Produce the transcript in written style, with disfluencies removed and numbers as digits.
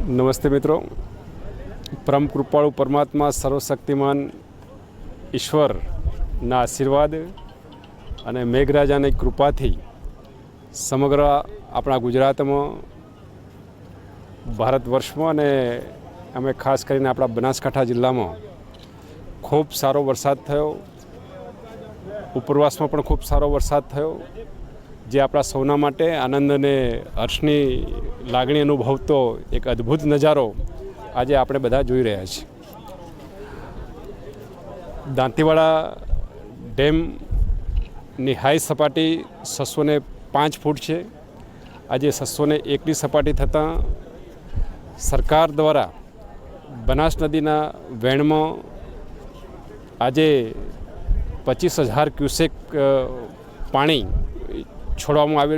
નમસ્તે મિત્રો, પરમ કૃપાળુ પરમાત્મા સર્વશક્તિમાન ઈશ્વરના આશીર્વાદ અને મેઘરાજાની કૃપાથી સમગ્ર આપણા ગુજરાતમાં, ભારત વર્ષમાં અને અમે ખાસ કરીને આપણા બનાસકાંઠા જિલ્લામાં ખૂબ સારો વરસાદ થયો. ઉપરવાસમાં પણ ખૂબ સારો વરસાદ થયો, જે આપણા સૌના માટે આનંદ અને હર્ષની લાગણી અનુભવતો એક અદ્ભુત નજારો આજે આપણે બધા જોઈ રહ્યા છીએ. દાંતીવાડા ડેમની હાઈ સપાટી 605 ફૂટ છે. આજે 601ની સપાટી થતાં સરકાર દ્વારા બનાસ નદીના વહેણમાં આજે 25,000 ક્યુસેક પાણી છોડવામાં આવ્યું.